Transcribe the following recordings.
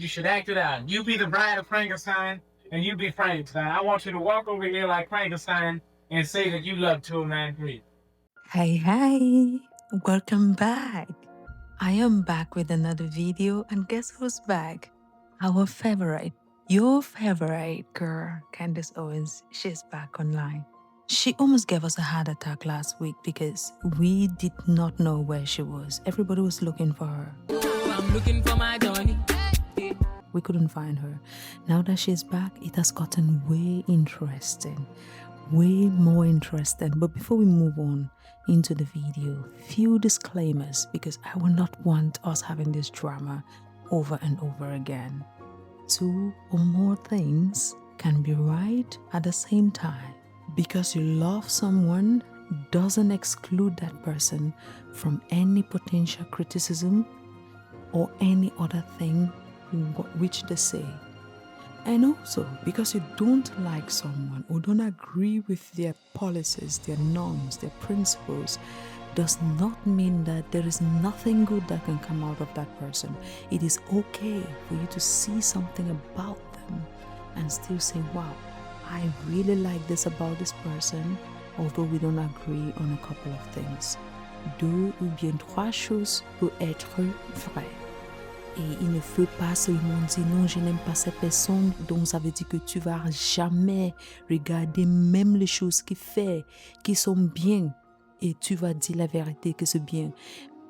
You should act it out. You be the bride of Frankenstein, and you be Frankenstein. I want you to walk over here like Frankenstein and say that you love 293. Hey, welcome back. I am back with another video, and guess who's back? Our favorite, your favorite girl, Candace Owens. She's back online. She almost gave us a heart attack last week because we did not know where she was. Everybody was looking for her. I'm looking for my Johnny. We couldn't find her. Now that she's back, it has gotten way interesting. Way more interesting. But before we move on into the video, few disclaimers because I will not want us having this drama over and over again. Two or more things can be right at the same time. Because you love someone doesn't exclude that person from any potential criticism or any other thing which they say. And also, because you don't like someone or don't agree with their policies, their norms, their principles, does not mean that there is nothing good that can come out of that person. It is okay for you to see something about them and still say, wow, I really like this about this person, although we don't agree on a couple of things. Deux ou bien trois choses peuvent être vraies. Et il ne faut pas seulement dire non, je n'aime pas cette personne, donc ça veut dire que tu vas jamais regarder même les choses qu'il fait, qui sont bien, et tu vas dire la vérité que c'est bien.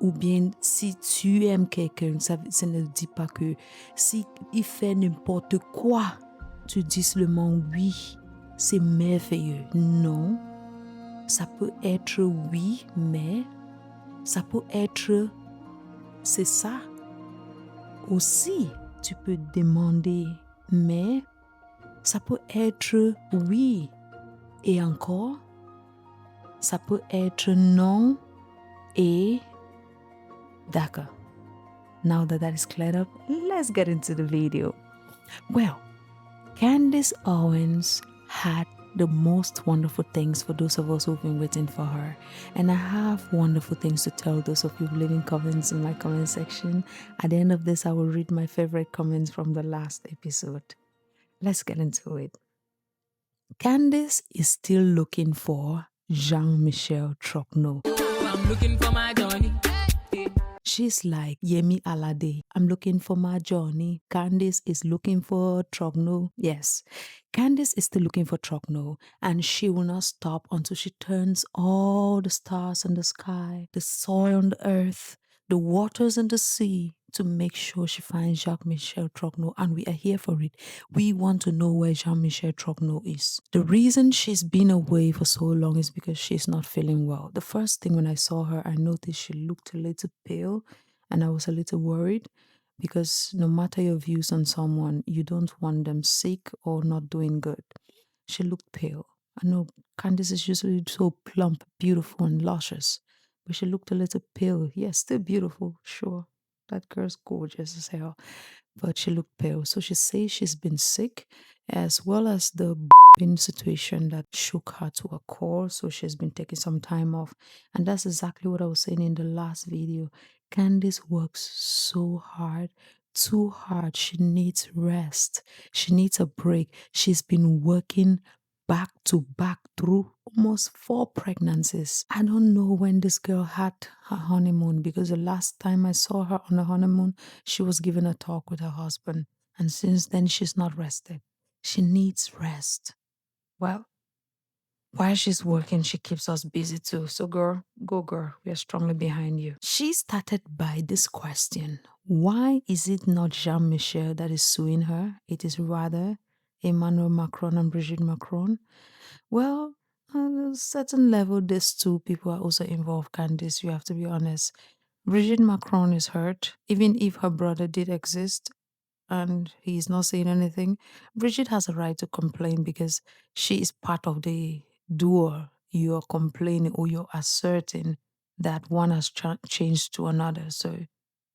Ou bien, si tu aimes quelqu'un, ça ne dit pas que si il fait n'importe quoi, tu dis seulement oui, c'est merveilleux. Non, ça peut être oui, mais ça peut être c'est ça. Aussi, tu peux demander, mais ça peut être oui. Et encore, ça peut être non et d'accord. Now that is cleared up, let's get into the video. Well, Candace Owens had the most wonderful things for those of us who've been waiting for her. And I have wonderful things to tell those of you leaving comments in my comment section. At the end of this, I will read my favorite comments from the last episode. Let's get into it. Candace is still looking for Jean-Michel Trogneux. I'm looking for my Johnny. She's like Yemi Alade. I'm looking for my Johnny. Candace is looking for Trogneux. Yes, Candace is still looking for Trogneux, and she will not stop until she turns all the stars in the sky, the soil on the earth, the waters in the sea to make sure she finds Jean-Michel Trogneux, and we are here for it. We want to know where Jean-Michel Trogneux is. The reason she's been away for so long is because she's not feeling well. The first thing when I saw her, I noticed she looked a little pale, and I was a little worried because no matter your views on someone, you don't want them sick or not doing good. She looked pale. I know Candace is usually so plump, beautiful, and luscious, but she looked a little pale. Yes, still beautiful, sure. That girl's gorgeous as hell, but she looked pale. So she says she's been sick, as well as the situation that shook her to her core. So she's been taking some time off. And that's exactly what I was saying in the last video. Candace works so hard, too hard. She needs rest. She needs a break. She's been working back to back through almost 4 pregnancies. I don't know when this girl had her honeymoon because the last time I saw her on a honeymoon, she was giving a talk with her husband. And since then, she's not rested. She needs rest. Well, while she's working, she keeps us busy too. So girl, go girl, we are strongly behind you. She started by this question. Why is it not Jean-Michel that is suing her? It is rather Emmanuel Macron and Brigitte Macron. Well, on a certain level, these two people are also involved, Candace, you have to be honest. Brigitte Macron is hurt, even if her brother did exist and he's not saying anything. Brigitte has a right to complain because she is part of the duo. You're complaining or you're asserting that one has changed to another. So,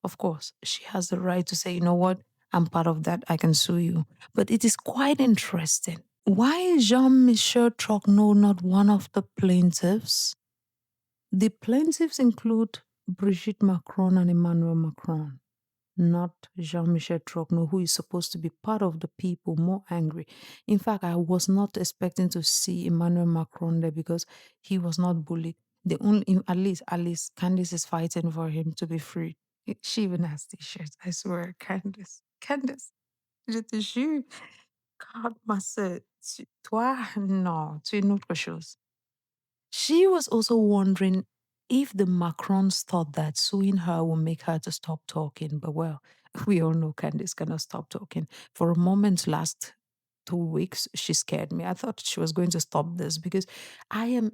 of course, she has the right to say, you know what, I'm part of that, I can sue you. But it is quite interesting. Why is Jean-Michel Trogneux not one of the plaintiffs? The plaintiffs include Brigitte Macron and Emmanuel Macron. not Jean-Michel Trogneux, who is supposed to be part of the people, more angry. In fact, I was not expecting to see Emmanuel Macron there because he was not bullied. The only, at least, Candace is fighting for him to be free. She even has t-shirts. I swear, Candace, je te jure. God, ma sœur, toi, non, tu es une autre chose. She was also wondering if the Macrons thought that suing her will make her to stop talking. But well, we all know Candice cannot stop talking. For a moment last 2 weeks, she scared me. I thought she was going to stop this because I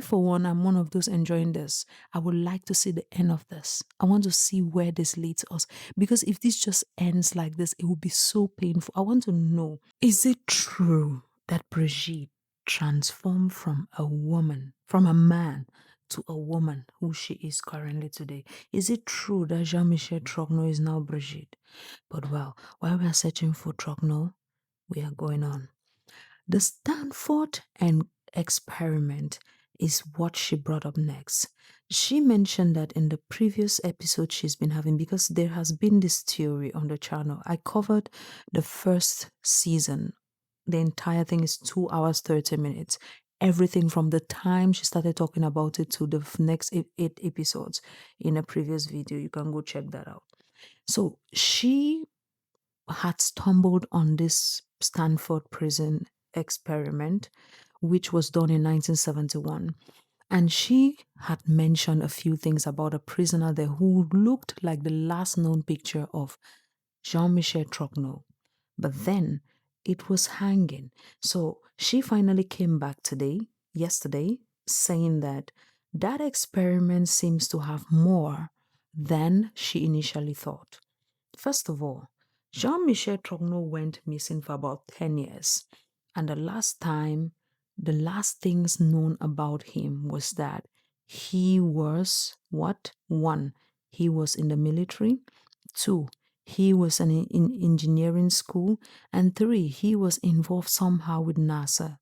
for one, am one of those enjoying this. I would like to see the end of this. I want to see where this leads us. Because if this just ends like this, it will be so painful. I want to know, is it true that Brigitte transformed from a woman, from a man to a woman who she is currently today? Is it true that Jean-Michel Trogneux is now Brigitte? But well, while we are searching for Trogneux, we are going on. The Stanford and experiment is what she brought up next. She mentioned that in the previous episode she's been having, because there has been this theory on the channel. I covered the first season. The entire thing is 2 hours, 30 minutes. Everything from the time she started talking about it to the next 8 episodes in a previous video. You can go check that out. So she had stumbled on this Stanford prison experiment, which was done in 1971. And she had mentioned a few things about a prisoner there who looked like the last known picture of Jean-Michel Trogneux. But then it was hanging. So she finally came back yesterday, saying that that experiment seems to have more than she initially thought. First of all, Jean-Michel Trogneux went missing for about 10 years. And the last things known about him was that he was what? One, he was in the military. Two, he was in engineering school. And three, he was involved somehow with NASA.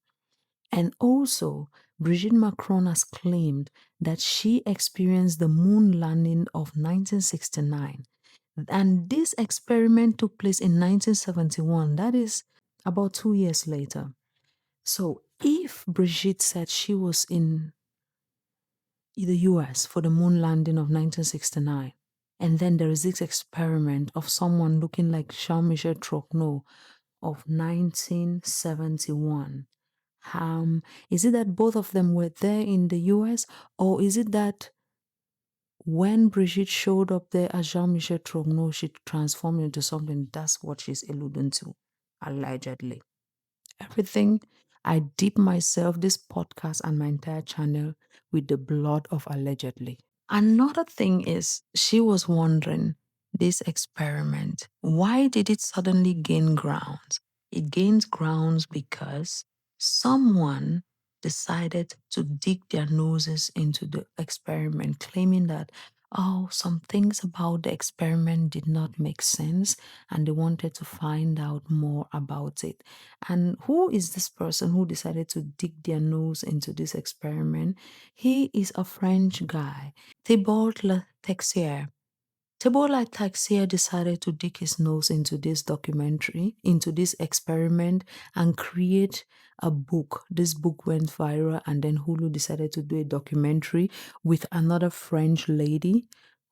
And also, Brigitte Macron has claimed that she experienced the moon landing of 1969. And this experiment took place in 1971. That is about 2 years later. So if Brigitte said she was in the US for the moon landing of 1969, and then there is this experiment of someone looking like Jean-Michel Trogneux of 1971, is it that both of them were there in the US, or is it that when Brigitte showed up there as Jean-Michel Trogneux, she transformed into something? That's what she's alluding to, allegedly. Everything, I dip myself, this podcast and my entire channel, with the blood of allegedly. Another thing is, she was wondering, this experiment, why did it suddenly gain grounds? It gains grounds because someone decided to dig their noses into the experiment, claiming that, oh, some things about the experiment did not make sense and they wanted to find out more about it. And who is this person who decided to dig their nose into this experiment? He is a French guy, Thibault Texier. Thibault Texier decided to dig his nose into this documentary, into this experiment, and create a book. This book went viral, and then Hulu decided to do a documentary with another French lady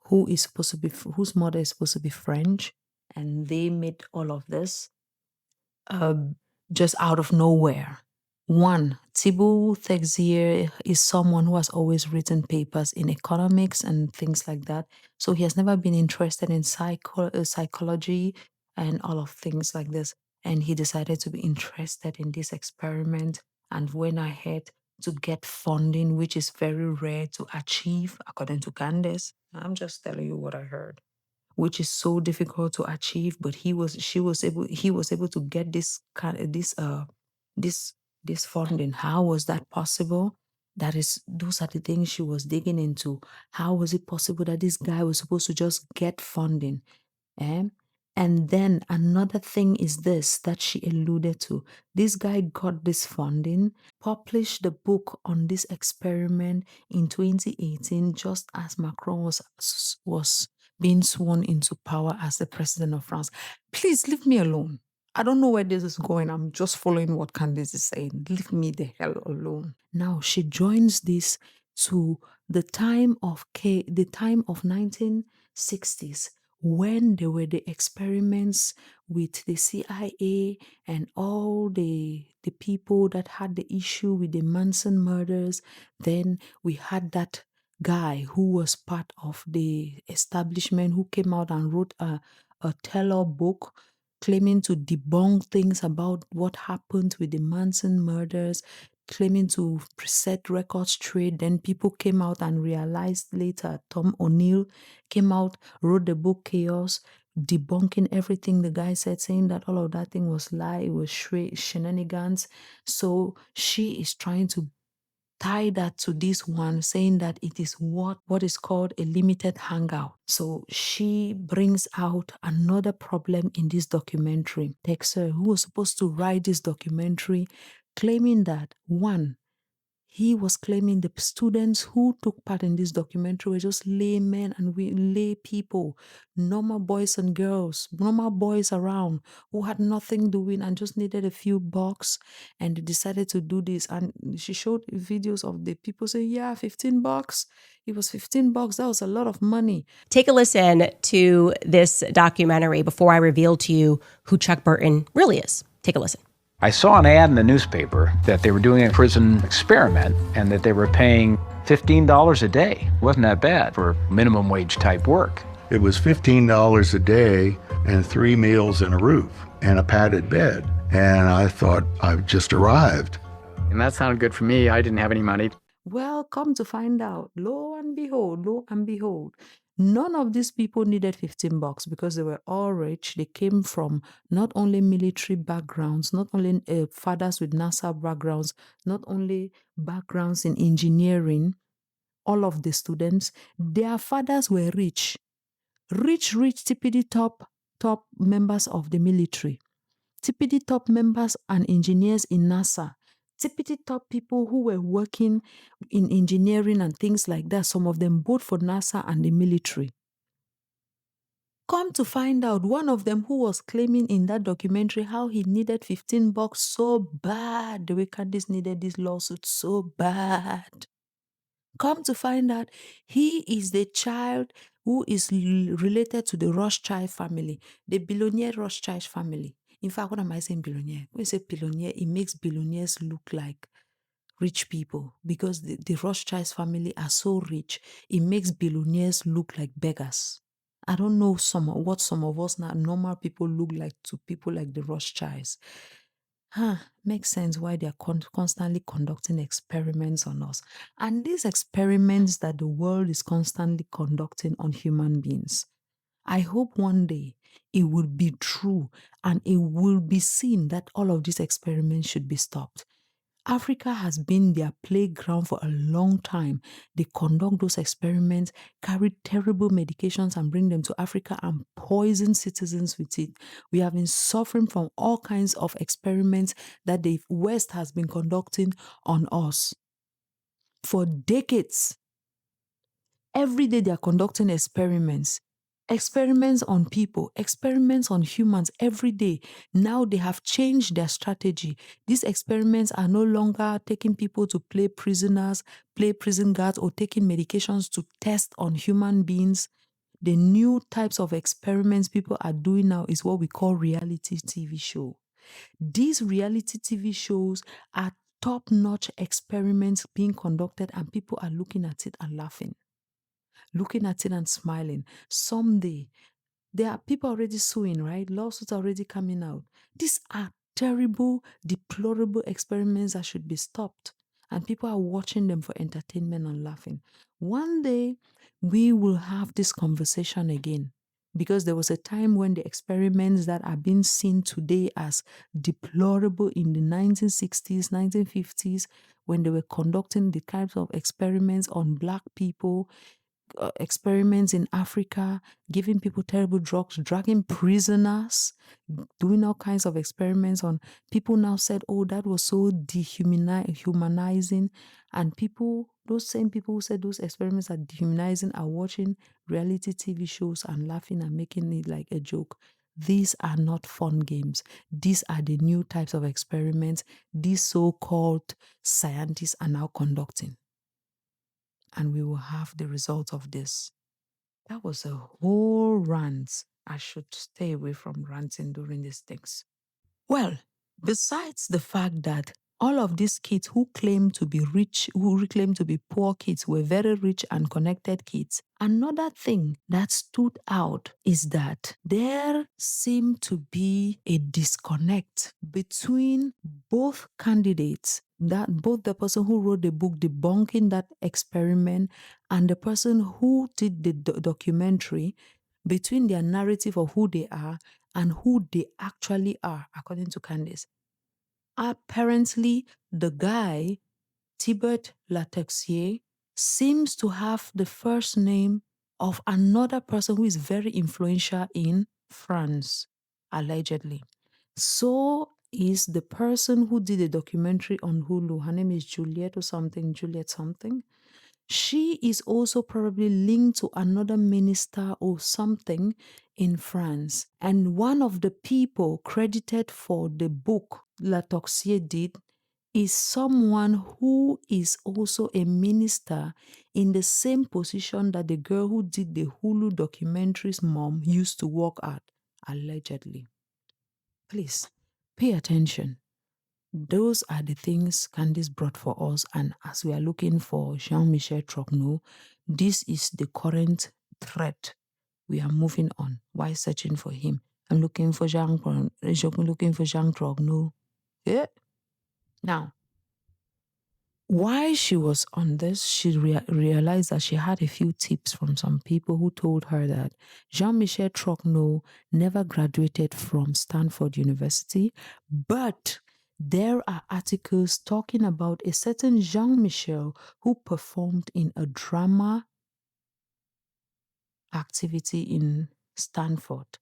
who is supposed to be, whose mother is supposed to be French, and they made all of this uh, just out of nowhere. One, Thibault Texier is someone who has always written papers in economics and things like that. So he has never been interested in psychology and all of things like this. And he decided to be interested in this experiment and went ahead to get funding, which is very rare to achieve, according to Candace. I'm just telling you what I heard, which is so difficult to achieve. But he was able to get this funding. How was that possible? Those are the things she was digging into. How was it possible that this guy was supposed to just get funding? Eh? And then another thing is this that she alluded to. This guy got this funding, published the book on this experiment in 2018, just as Macron was being sworn into power as the president of France. Please leave me alone. I don't know where this is going. I'm just following what Candace is saying. Leave me the hell alone. Now she joins this to the time of the time of 1960s, when there were the experiments with the CIA and all the people that had the issue with the Manson murders. Then we had that guy who was part of the establishment who came out and wrote a tell-all book claiming to debunk things about what happened with the Manson murders, claiming to set records straight. Then people came out and realized later, Tom O'Neill came out, wrote the book Chaos, debunking everything the guy said, saying that all of that thing was lie, it was shenanigans. So she is trying to tie that to this one, saying that it is what is called a limited hangout. So she brings out another problem in this documentary. Texer, who was supposed to write this documentary, claiming that one, he was claiming the students who took part in this documentary were just laymen and lay people, normal boys and girls, normal boys around who had nothing doing and just needed a few bucks, and they decided to do this. And she showed videos of the people saying, yeah, $15. It was $15. That was a lot of money. Take a listen to this documentary before I reveal to you who Chuck Burton really is. Take a listen. I saw an ad in the newspaper that they were doing a prison experiment and that they were paying $15 a day. Wasn't that bad for minimum wage type work. It was $15 a day and 3 meals and a roof and a padded bed. And I thought, I've just arrived. And that sounded good for me. I didn't have any money. Well, come to find out, lo and behold, none of these people needed $15 because they were all rich. They came from not only military backgrounds, not only fathers with NASA backgrounds, not only backgrounds in engineering. All of the students, their fathers were rich, tippity top members of the military, tippity top members and engineers in NASA, tippity top people who were working in engineering and things like that, some of them both for NASA and the military. Come to find out, one of them who was claiming in that documentary how he needed $15 so bad, the way Candace needed this lawsuit so bad. Come to find out, he is the child who is related to the Rothschild family, the billionaire Rothschild family. In fact, what am I saying billionaire? When you say billionaire, it makes billionaires look like rich people because the Rothschild family are so rich. It makes billionaires look like beggars. I don't know what some of us now, normal people, look like to people like the Rothschilds. Makes sense why they're constantly conducting experiments on us. And these experiments that the world is constantly conducting on human beings, I hope one day it will be true and it will be seen that all of these experiments should be stopped. Africa has been their playground for a long time. They conduct those experiments, carry terrible medications and bring them to Africa and poison citizens with it. We have been suffering from all kinds of experiments that the West has been conducting on us for decades. Every day they are conducting experiments on people, experiments on humans every day. Now they have changed their strategy. These experiments are no longer taking people to play prisoners, play prison guards, or taking medications to test on human beings. The new types of experiments people are doing now is what we call reality TV show. These reality TV shows are top-notch experiments being conducted, and people are looking at it and laughing, looking at it and smiling. Someday, there are people already suing, right? Lawsuits are already coming out. These are terrible, deplorable experiments that should be stopped. And people are watching them for entertainment and laughing. One day, we will have this conversation again. Because there was a time when the experiments that are being seen today as deplorable in the 1960s, 1950s, when they were conducting the kinds of experiments on Black people, experiments in Africa, giving people terrible drugs, dragging prisoners, doing all kinds of experiments on people now said, oh, that was so dehumanizing. And people Those same people who said those experiments are dehumanizing are watching reality TV shows and laughing and making it like a joke. These are not fun games. These are the new types of experiments these so-called scientists are now conducting. And we will have the results of this. That was a whole rant. I should stay away from ranting during these things. Well, besides the fact that all of these kids who claim to be rich, who claim to be poor kids, were very rich and connected kids, another thing that stood out is that there seemed to be a disconnect between both candidates, that both the person who wrote the book debunking that experiment and the person who did the documentary, between their narrative of who they are and who they actually are, according to Candace. Apparently, the guy, Thibaut Lataxier, seems to have the first name of another person who is very influential in France, allegedly. So is the person who did a documentary on Hulu. Her name is Juliette something. She is also probably linked to another minister or something in France. And one of the people credited for the book Latoxier did is someone who is also a minister in the same position that the girl who did the Hulu documentary's mom used to work at, allegedly. Please pay attention. Those are the things Candace brought for us, and as we are looking for Jean-Michel Trogneux, this is the current threat. We are moving on. Why searching for him? I'm looking for Jean Trogneux. Yeah. Now, while she was on this, she realized that she had a few tips from some people who told her that Jean-Michel Trogneux never graduated from Stanford University, but there are articles talking about a certain Jean-Michel who performed in a drama activity in Stanford.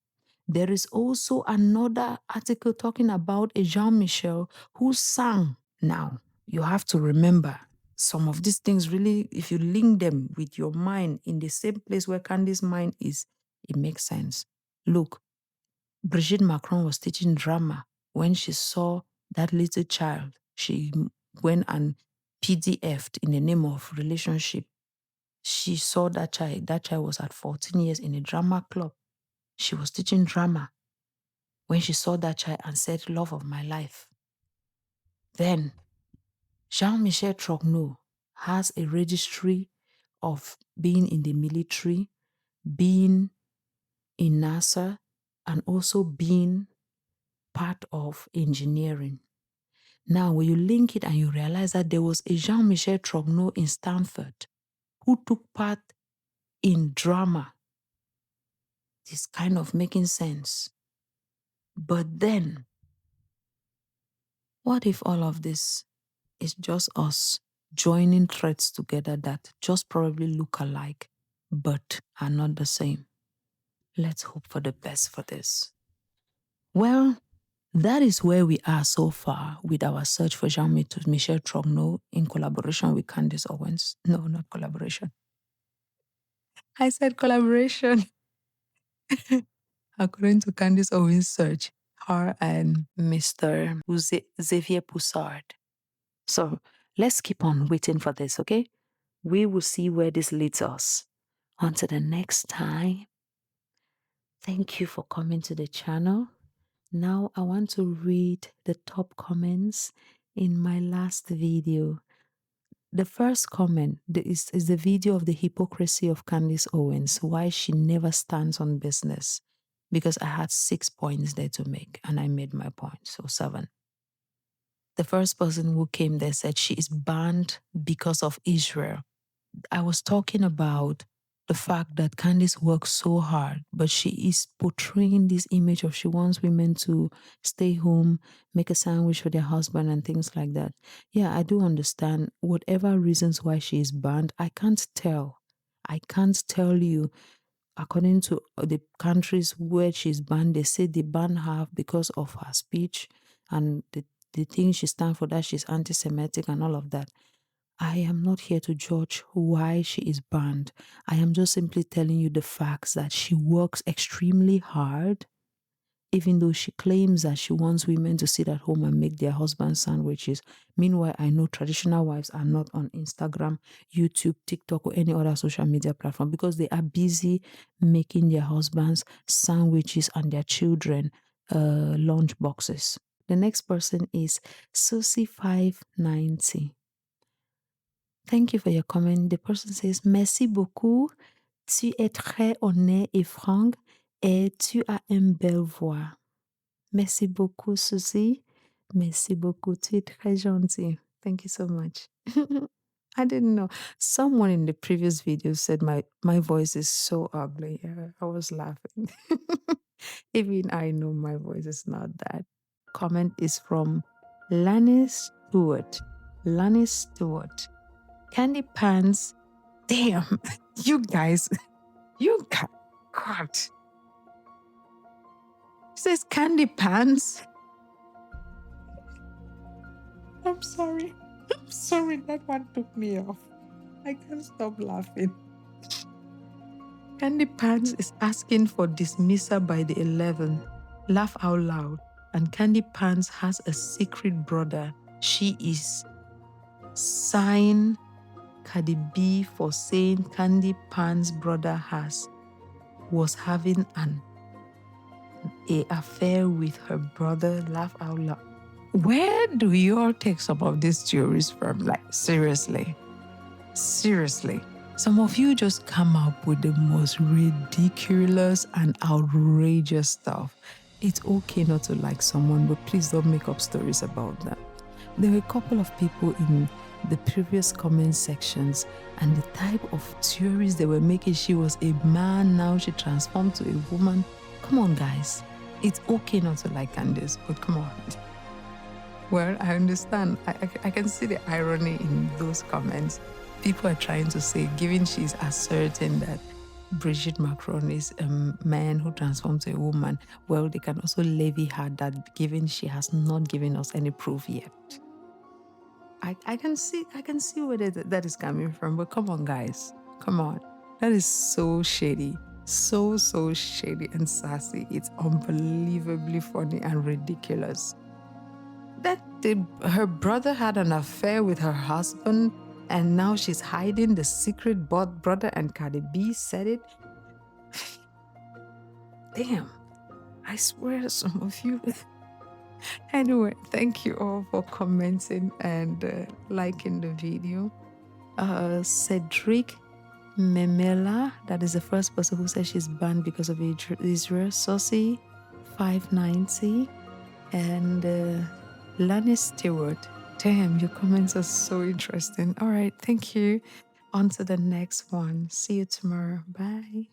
There is also another article talking about a Jean-Michel who sang. Now, you have to remember, some of these things really, if you link them with your mind in the same place where Candace's mind is, it makes sense. Look, Brigitte Macron was teaching drama. When she saw that little child, she went and PDF'd in the name of relationship. She saw that child. That child was at 14 years in a drama club. She was teaching drama when she saw that child and said, love of my life. Then Jean-Michel Trogneux has a registry of being in the military, being in NASA, and also being part of engineering. Now, when you link it and you realize that there was a Jean-Michel Trogneux in Stanford who took part in drama, it's kind of making sense. But then, what if all of this is just us joining threads together that just probably look alike, but are not the same? Let's hope for the best for this. Well, that is where we are so far with our search for Jean-Michel Trogneux in collaboration with Candace Owens. No, not collaboration. I said collaboration. According to Candace Owens' search, her and Mr. Xavier Poussard. So let's keep on waiting for this, okay? We will see where this leads us. Until the next time, thank you for coming to the channel. Now I want to read the top comments in my last video. The first comment is the video of the hypocrisy of Candace Owens, why she never stands on business. Because I had 6 points there to make and I made my point, so 7. The first person who came there said she is banned because of Israel. I was talking about the fact that Candace works so hard, but she is portraying this image of she wants women to stay home, make a sandwich for their husband and things like that. Yeah, I do understand whatever reasons why she is banned. I can't tell you. According to the countries where she's banned, they say they ban her because of her speech and the thing she stands for, that she's anti-Semitic and all of that. I am not here to judge why she is banned. I am just simply telling you the facts that she works extremely hard, even though she claims that she wants women to sit at home and make their husbands sandwiches. Meanwhile, I know traditional wives are not on Instagram, YouTube, TikTok, or any other social media platform because they are busy making their husbands sandwiches and their children lunch boxes. The next person is Susie590. Thank you for your comment. The person says, Merci beaucoup. Tu es très honnête et franc et tu as une belle voix. Merci beaucoup, Susie. Merci beaucoup. Tu es très gentil. Thank you so much. I didn't know. Someone in the previous video said my voice is so ugly. I was laughing. Even I know my voice is not that. Comment is from Lannis Stewart. Lannis Stewart. Candy pants. Damn, you guys, God. It says candy pants. I'm sorry. I'm sorry, that one took me off. I can't stop laughing. Candy Pants is asking for dismissal by the 11th. Laugh out loud. And Candy Pants has a secret brother. She is signed Cardi B for saying Candy Pants' brother was having an affair with her brother. Laugh out loud. Where do you all take some of these theories from? Like, seriously. Seriously. Some of you just come up with the most ridiculous and outrageous stuff. It's okay not to like someone, but please don't make up stories about them. There were a couple of people in the previous comment sections and the type of theories they were making. She was a man, now she transformed to a woman. Come on, guys. It's okay not to like Candace, but come on. Well, I understand. I can see the irony in those comments. People are trying to say, given she's asserting that Brigitte Macron is a man who transformed to a woman, well, they can also levy her that given she has not given us any proof yet. I can see where that is coming from, but come on, guys. Come on. That is so shady. So shady and sassy. It's unbelievably funny and ridiculous. Her brother had an affair with her husband, and now she's hiding the secret brother, and Cardi B said it. Damn. I swear some of you. Anyway, thank you all for commenting and liking the video. Cedric Memela, that is the first person who says she's banned because of Israel. Saucy 590 and Lannis Stewart. Damn, your comments are so interesting. All right, thank you. On to the next one. See you tomorrow. Bye.